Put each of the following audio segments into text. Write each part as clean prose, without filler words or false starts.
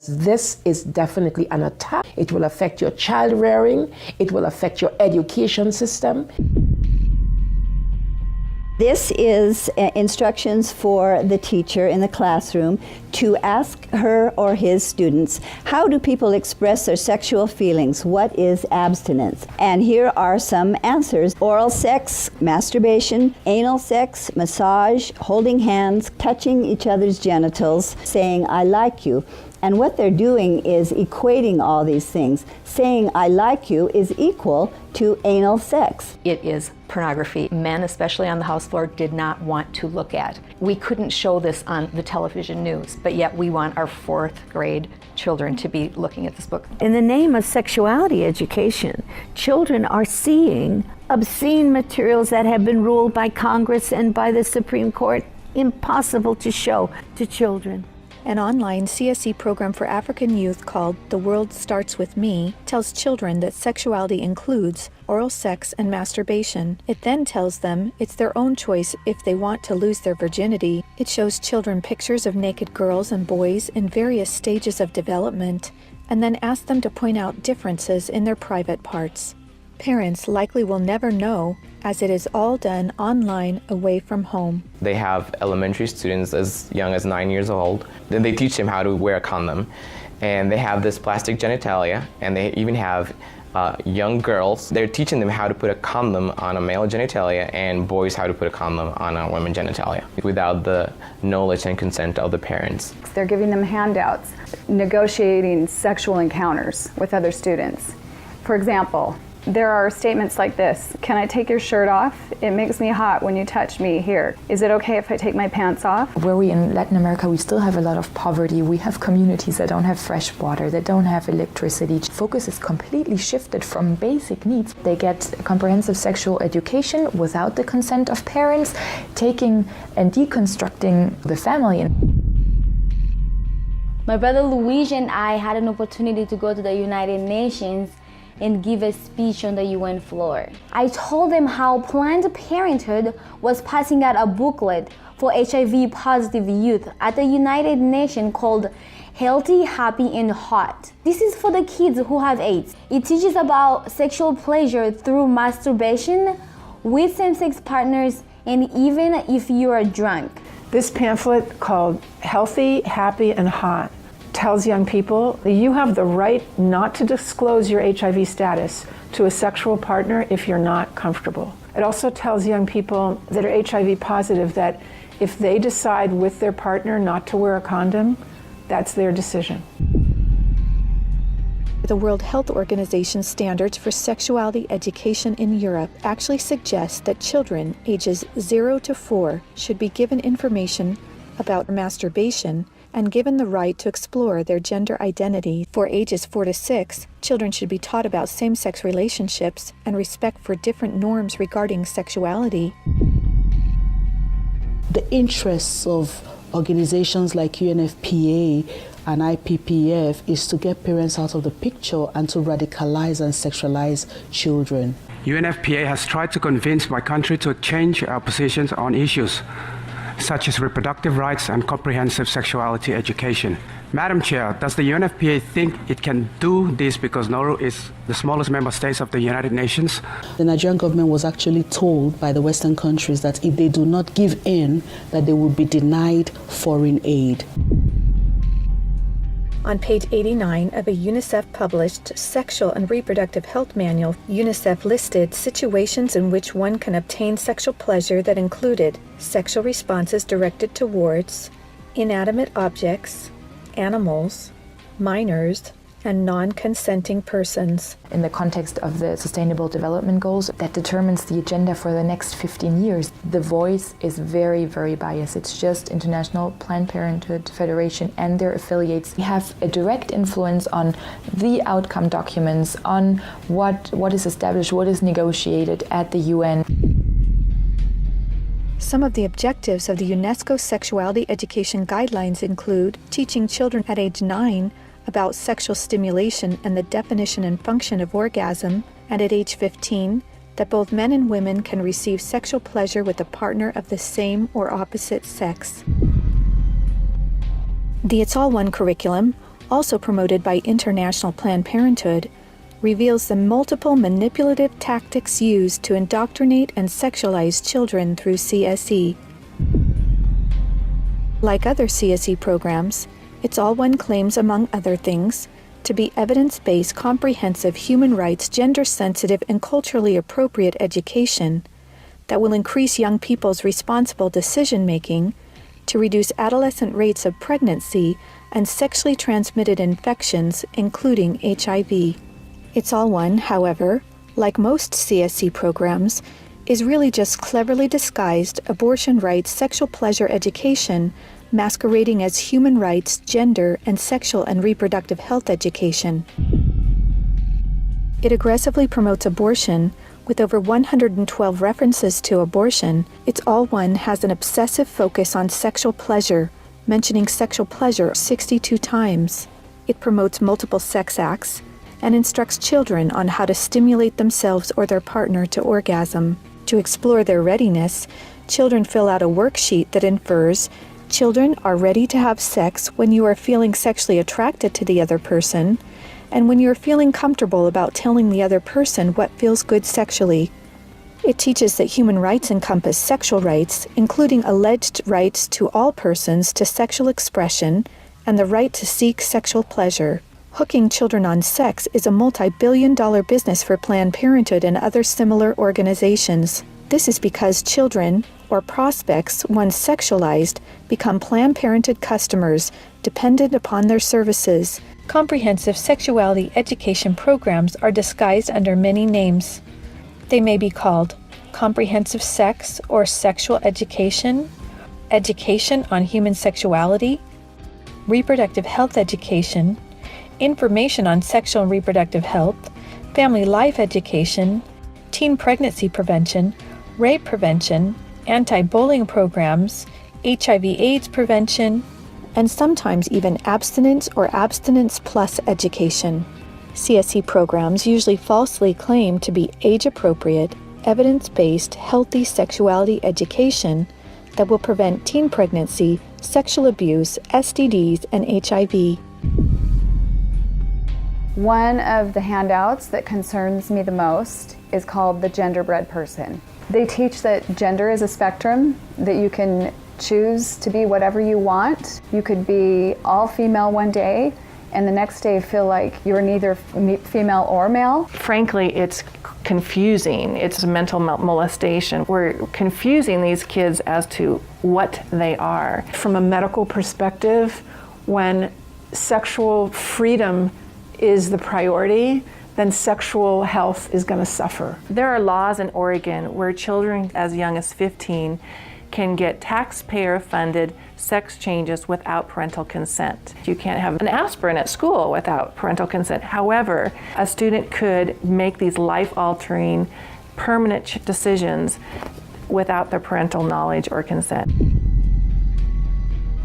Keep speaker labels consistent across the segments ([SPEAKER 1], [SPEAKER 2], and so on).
[SPEAKER 1] This is definitely an attack. It will affect your child rearing. It will affect your education system.
[SPEAKER 2] This is instructions for the teacher in the classroom to ask her or his students, how do people express their sexual feelings? What is abstinence? And here are some answers. Oral sex, masturbation, anal sex, massage, holding hands, touching each other's genitals, saying, I like you. And what they're doing is equating all these things. Saying, I like you is equal to anal sex.
[SPEAKER 3] It is pornography. Men, especially on the house floor, did not want to look at. We couldn't show this on the television news, but yet we want our 4th grade children to be looking at this book.
[SPEAKER 4] In the name of sexuality education, children are seeing obscene materials that have been ruled by Congress and by the Supreme Court impossible to show to children.
[SPEAKER 5] An online CSE program for African youth called The World Starts With Me tells children that sexuality includes oral sex and masturbation. It then tells them it's their own choice if they want to lose their virginity. It shows children pictures of naked girls and boys in various stages of development, and then asks them to point out differences in their private parts. Parents likely will never know, as it is all done online away from home.
[SPEAKER 6] They have elementary students as young as 9 years old. Then they teach them how to wear a condom. And they have this plastic genitalia, and they even have young girls. They're teaching them how to put a condom on a male genitalia and boys how to put a condom on a woman genitalia without the knowledge and consent of the parents.
[SPEAKER 7] They're giving them handouts, negotiating sexual encounters with other students. For example, there are statements like this: can I take your shirt off? It makes me hot when you touch me here. Is it okay if I take my pants off?
[SPEAKER 8] Where we in Latin America, we still have a lot of poverty. We have communities that don't have fresh water, that don't have electricity. Focus is completely shifted from basic needs. They get comprehensive sexual education without the consent of parents, taking and deconstructing the family.
[SPEAKER 9] My brother Luigi and I had an opportunity to go to the United Nations and give a speech on the UN floor. I told them how Planned Parenthood was passing out a booklet for HIV positive youth at the United Nations called Healthy, Happy, and Hot. This is for the kids who have AIDS. It teaches about sexual pleasure through masturbation, with same-sex partners, and even if you are drunk.
[SPEAKER 10] This pamphlet called Healthy, Happy, and Hot tells young people that you have the right not to disclose your HIV status to a sexual partner if you're not comfortable. It also tells young people that are HIV positive that if they decide with their partner not to wear a condom, that's their decision.
[SPEAKER 5] The World Health Organization standards for sexuality education in Europe actually suggest that children ages 0 to 4 should be given information about masturbation and given the right to explore their gender identity. For ages 4 to 6, children should be taught about same-sex relationships and respect for different norms regarding sexuality.
[SPEAKER 11] The interests of organizations like UNFPA and IPPF is to get parents out of the picture and to radicalize and sexualize children.
[SPEAKER 12] UNFPA has tried to convince my country to change our positions on issues such as reproductive rights and comprehensive sexuality education. Madam Chair, does the UNFPA think it can do this because Nauru is the smallest member state of the United Nations?
[SPEAKER 11] The Nigerian government was actually told by the Western countries that if they do not give in, that they will be denied foreign aid.
[SPEAKER 5] On page 89 of a UNICEF-published Sexual and Reproductive Health Manual, UNICEF listed situations in which one can obtain sexual pleasure that included sexual responses directed towards inanimate objects, animals, minors, and non-consenting persons.
[SPEAKER 8] In the context of the Sustainable Development Goals, that determines the agenda for the next 15 years. The voice is very, very biased. It's just International Planned Parenthood Federation and their affiliates. They have a direct influence on the outcome documents, on what is established, what is negotiated at the UN.
[SPEAKER 5] Some of the objectives of the UNESCO Sexuality Education Guidelines include teaching children at age 9 about sexual stimulation and the definition and function of orgasm, and at age 15, that both men and women can receive sexual pleasure with a partner of the same or opposite sex. The It's All One curriculum also promoted by International Planned Parenthood, reveals the multiple manipulative tactics used to indoctrinate and sexualize children through CSE. Like other CSE programs, It's All One claims, among other things, to be evidence-based, comprehensive, human rights, gender-sensitive, and culturally appropriate education that will increase young people's responsible decision-making, to reduce adolescent rates of pregnancy and sexually transmitted infections, including HIV. It's All One, however, like most CSE programs, is really just cleverly disguised abortion rights, sexual pleasure education, masquerading as human rights, gender, and sexual and reproductive health education. It aggressively promotes abortion. With over 112 references to abortion, It's All One has an obsessive focus on sexual pleasure, mentioning sexual pleasure 62 times. It promotes multiple sex acts and instructs children on how to stimulate themselves or their partner to orgasm. To explore their readiness, children fill out a worksheet that infers children are ready to have sex when you are feeling sexually attracted to the other person, and when you're feeling comfortable about telling the other person what feels good sexually. It teaches that human rights encompass sexual rights, including alleged rights to all persons to sexual expression and the right to seek sexual pleasure. Hooking children on sex is a multi-billion-dollar business for Planned Parenthood and other similar organizations. This is because children, or prospects, once sexualized, become Planned Parenthood customers, dependent upon their services. Comprehensive sexuality education programs are disguised under many names. They may be called comprehensive sex or sexual education, education on human sexuality, reproductive health education, information on sexual and reproductive health, family life education, teen pregnancy prevention, rape prevention, anti-bullying programs, HIV/AIDS prevention, and sometimes even abstinence or abstinence plus education. CSE programs usually falsely claim to be age-appropriate, evidence-based, healthy sexuality education that will prevent teen pregnancy, sexual abuse, STDs, and HIV.
[SPEAKER 7] One of the handouts that concerns me the most is called the Genderbread Person. They teach that gender is a spectrum, that you can choose to be whatever you want. You could be all female one day and the next day feel like you're neither female or male.
[SPEAKER 13] Frankly, it's confusing. It's mental molestation. We're confusing these kids as to what they are.
[SPEAKER 10] From a medical perspective, when sexual freedom is the priority, then sexual health is going to suffer.
[SPEAKER 13] There are laws in Oregon where children as young as 15 can get taxpayer-funded sex changes without parental consent. You can't have an aspirin at school without parental consent. However, a student could make these life-altering, permanent decisions without their parental knowledge or consent.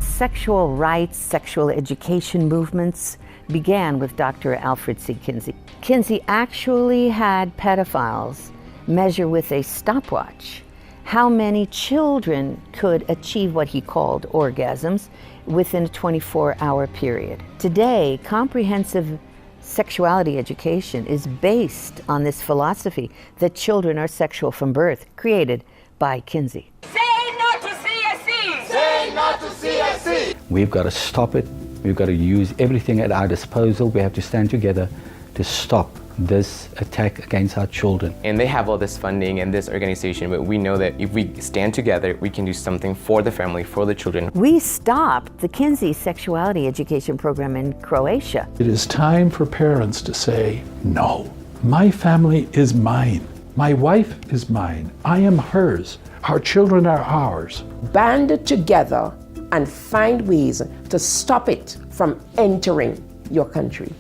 [SPEAKER 4] Sexual rights, sexual education movements began with Dr. Alfred C. Kinsey. Kinsey actually had pedophiles measure with a stopwatch how many children could achieve what he called orgasms within a 24-hour period. Today, comprehensive sexuality education is based on this philosophy that children are sexual from birth, created by Kinsey.
[SPEAKER 14] Say no to CSE! Say no to CSE!
[SPEAKER 15] We've got to stop it. We've got to use everything at our disposal. We have to stand together to stop this attack against our children.
[SPEAKER 6] And they have all this funding and this organization, but we know that if we stand together, we can do something for the family, for the children.
[SPEAKER 4] We stopped the Kinsey sexuality education program in Croatia.
[SPEAKER 16] It is time for parents to say, no, my family is mine. My wife is mine. I am hers. Our children are ours.
[SPEAKER 1] Band together and find ways to stop it from entering your country.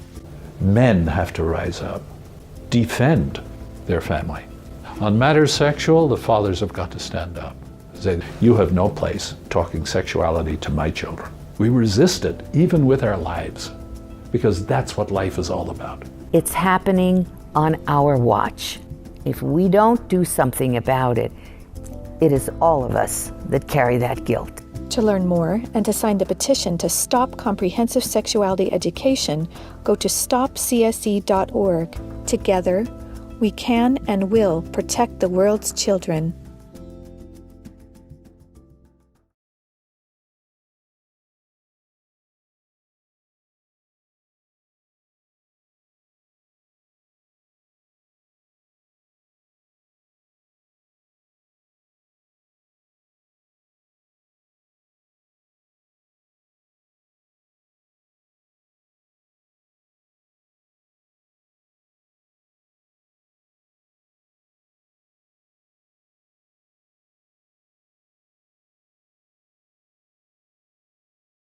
[SPEAKER 16] Men have to rise up, defend their family. On matters sexual, the fathers have got to stand up. Say, you have no place talking sexuality to my children. We resist it, even with our lives, because that's what life is all about.
[SPEAKER 4] It's happening on our watch. If we don't do something about it, it is all of us that carry that guilt.
[SPEAKER 5] To learn more and to sign the petition to stop comprehensive sexuality education, go to stopcsc.org. Together, we can and will protect the world's children.